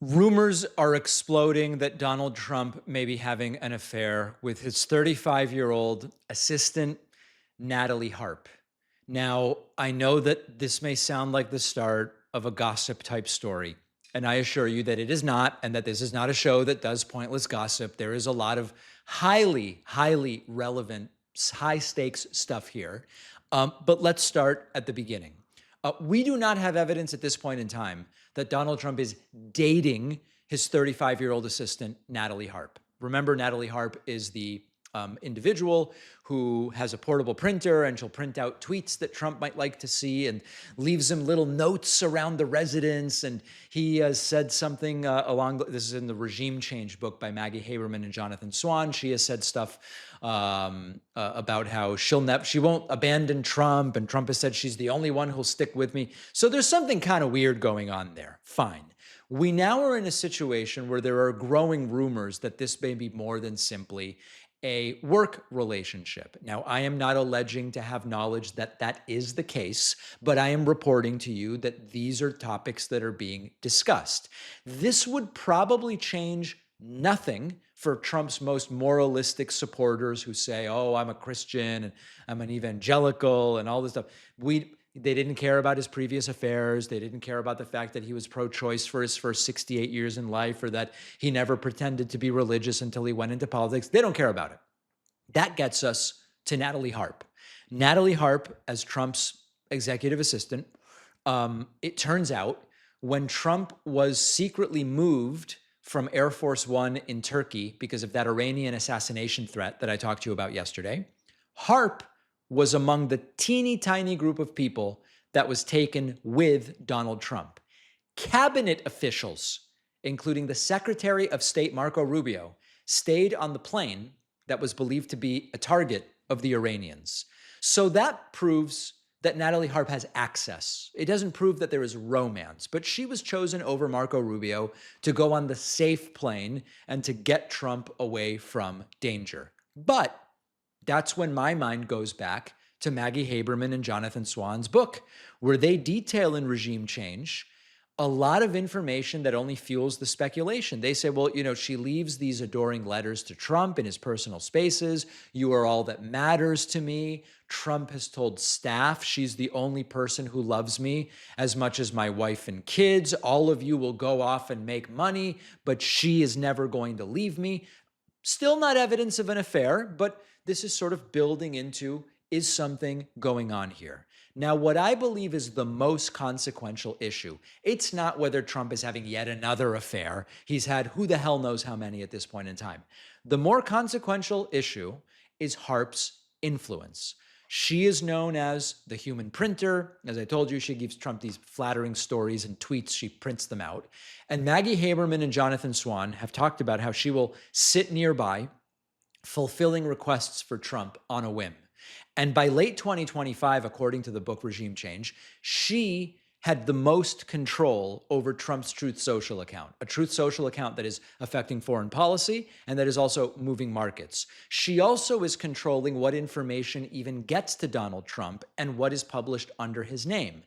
Rumors are exploding that Donald Trump may be having an affair with his 35-year-old assistant, Natalie Harp. Now, I know that this may sound like the start of a gossip type story, and I assure you that it is not, and that this is not a show that does pointless gossip. There is a lot of highly relevant, high stakes stuff here. But let's start at the beginning. We do not have evidence at this point in time that Donald Trump is dating his 35-year-old assistant, Natalie Harp. Remember, Natalie Harp is the individual who has a portable printer, and she'll print out tweets that Trump might like to see and leaves him little notes around the residence. And he has said something this is in the Regime Change book by Maggie Haberman and Jonathan Swan. She has said stuff about how she won't abandon Trump, and Trump has said she's the only one who'll stick with me. So there's something kind of weird going on there. Fine. We now are in a situation where there are growing rumors that this may be more than simply a work relationship. Now, I am not alleging to have knowledge that that is the case, but I am reporting to you that these are topics that are being discussed. This would probably change nothing for Trump's most moralistic supporters who say, oh, I'm a Christian and I'm an evangelical and all this stuff. They didn't care about his previous affairs. They didn't care about the fact that he was pro-choice for his first 68 years in life, or that he never pretended to be religious until he went into politics. They don't care about it. That gets us to Natalie Harp. Natalie Harp, as Trump's executive assistant, it turns out when Trump was secretly moved from Air Force One in Turkey because of that Iranian assassination threat that I talked to you about yesterday, Harp was among the teeny tiny group of people that was taken with Donald Trump. Cabinet officials, including the Secretary of State Marco Rubio, stayed on the plane that was believed to be a target of the Iranians. So that proves that Natalie Harp has access. It doesn't prove that there is romance, but she was chosen over Marco Rubio to go on the safe plane and to get Trump away from danger. But that's when my mind goes back to Maggie Haberman and Jonathan Swan's book, where they detail in Regime Change a lot of information that only fuels the speculation. They say, well, she leaves these adoring letters to Trump in his personal spaces. You are all that matters to me. Trump has told staff she's the only person who loves me as much as my wife and kids. All of you will go off and make money, but she is never going to leave me. Still not evidence of an affair, but this is sort of building into, is something going on here? Now, what I believe is the most consequential issue, it's not whether Trump is having yet another affair. He's had who the hell knows how many at this point in time. The more consequential issue is Harp's influence. She is known as the human printer. As I told you, she gives Trump these flattering stories and tweets. She prints them out. And Maggie Haberman and Jonathan Swan have talked about how she will sit nearby, fulfilling requests for Trump on a whim. And by late 2025, according to the book Regime Change, she had the most control over Trump's Truth Social account, a Truth Social account that is affecting foreign policy and that is also moving markets. She also is controlling what information even gets to Donald Trump and what is published under his name.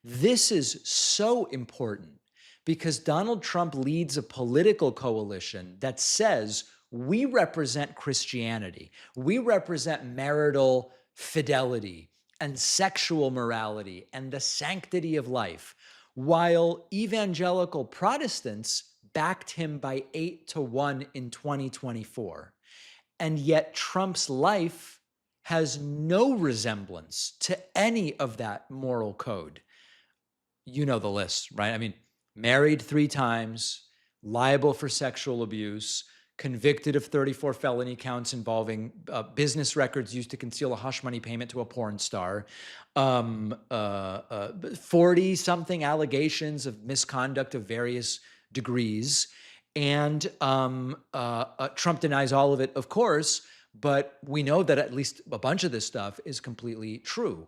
This is so important because Donald Trump leads a political coalition that says we represent Christianity, we represent marital fidelity and sexual morality and the sanctity of life, while evangelical Protestants backed him by 8-1 in 2024. And yet Trump's life has no resemblance to any of that moral code. You know the list, right? I mean, married 3 times, liable for sexual abuse, convicted of 34 felony counts involving business records used to conceal a hush money payment to a porn star, 40-something allegations of misconduct of various degrees. And Trump denies all of it, of course, but we know that at least a bunch of this stuff is completely true.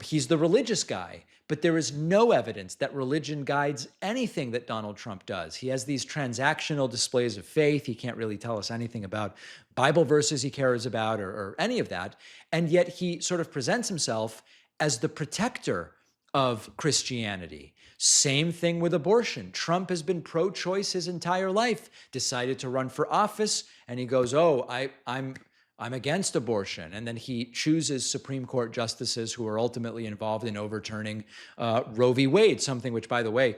He's the religious guy, but there is no evidence that religion guides anything that Donald Trump does. He has these transactional displays of faith. He can't really tell us anything about Bible verses he cares about or any of that. And yet he sort of presents himself as the protector of Christianity. Same thing with abortion. Trump has been pro-choice his entire life, decided to run for office, and he goes, oh, I'm against abortion. And then he chooses Supreme Court justices who are ultimately involved in overturning Roe v. Wade, something which, by the way,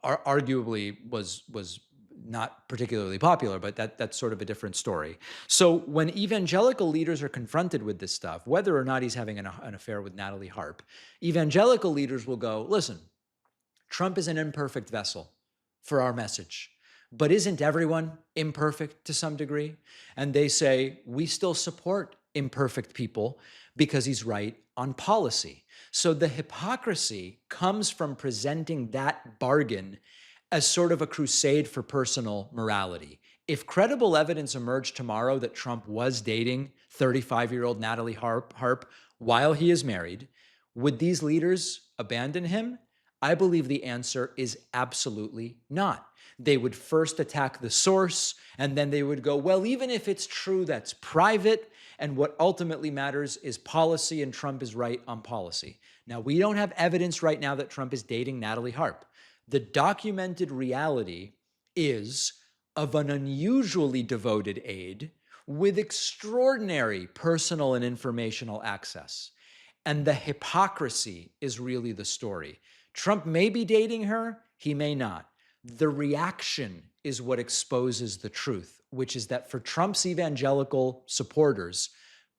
arguably was not particularly popular, but that's sort of a different story. So when evangelical leaders are confronted with this stuff, whether or not he's having an affair with Natalie Harp, evangelical leaders will go, listen, Trump is an imperfect vessel for our message, but isn't everyone imperfect to some degree? And they say, we still support imperfect people because he's right on policy. So the hypocrisy comes from presenting that bargain as sort of a crusade for personal morality. If credible evidence emerged tomorrow that Trump was dating 35-year-old Natalie Harp while he is married, would these leaders abandon him? I believe the answer is absolutely not. They would first attack the source, and then they would go, well, even if it's true, that's private, and what ultimately matters is policy, and Trump is right on policy. Now, we don't have evidence right now that Trump is dating Natalie Harp. The documented reality is of an unusually devoted aide with extraordinary personal and informational access. And the hypocrisy is really the story. Trump may be dating her, he may not. The reaction is what exposes the truth, which is that for Trump's evangelical supporters,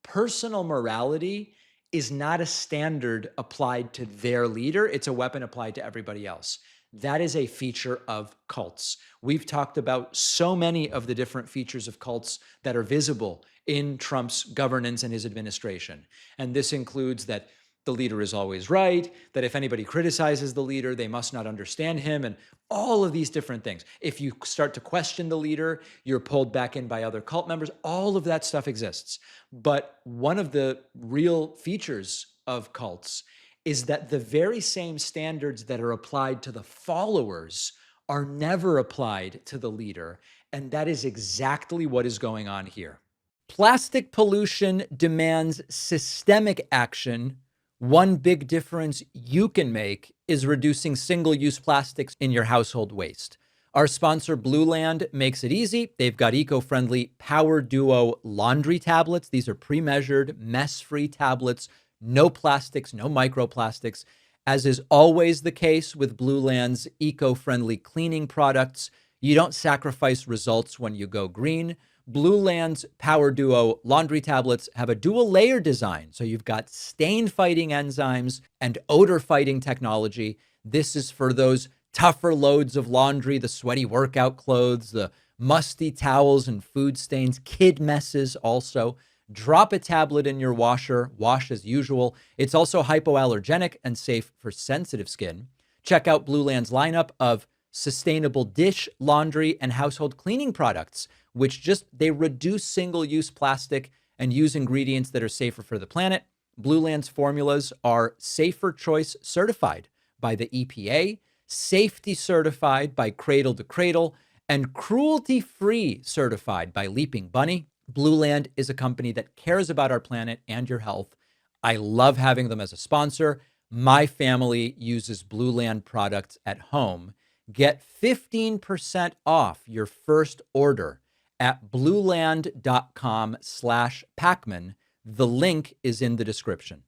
personal morality is not a standard applied to their leader. It's a weapon applied to everybody else. That is a feature of cults. We've talked about so many of the different features of cults that are visible in Trump's governance and his administration. And this includes that the leader is always right, that if anybody criticizes the leader, they must not understand him, and all of these different things. If you start to question the leader, you're pulled back in by other cult members. All of that stuff exists. But one of the real features of cults is that the very same standards that are applied to the followers are never applied to the leader. And that is exactly what is going on here. Plastic pollution demands systemic action. One big difference you can make is reducing single-use plastics in your household waste. Our sponsor, Blueland, makes it easy. They've got eco-friendly Power Duo laundry tablets. These are pre-measured, mess-free tablets, no plastics, no microplastics. As is always the case with Blueland's eco-friendly cleaning products, you don't sacrifice results when you go green. Blueland's Power Duo laundry tablets have a dual layer design. So you've got stain fighting enzymes and odor fighting technology. This is for those tougher loads of laundry, the sweaty workout clothes, the musty towels and food stains, kid messes also. Drop a tablet in your washer, wash as usual. It's also hypoallergenic and safe for sensitive skin. Check out Blueland's lineup of sustainable dish, laundry, and household cleaning products, which they reduce single-use plastic and use ingredients that are safer for the planet. Blueland's formulas are Safer Choice certified by the EPA, safety certified by Cradle to Cradle, and cruelty-free certified by Leaping Bunny. Blueland is a company that cares about our planet and your health. I love having them as a sponsor. My family uses Blueland products at home. Get 15% off your first order at blueland.com/Pakman. The link is in the description.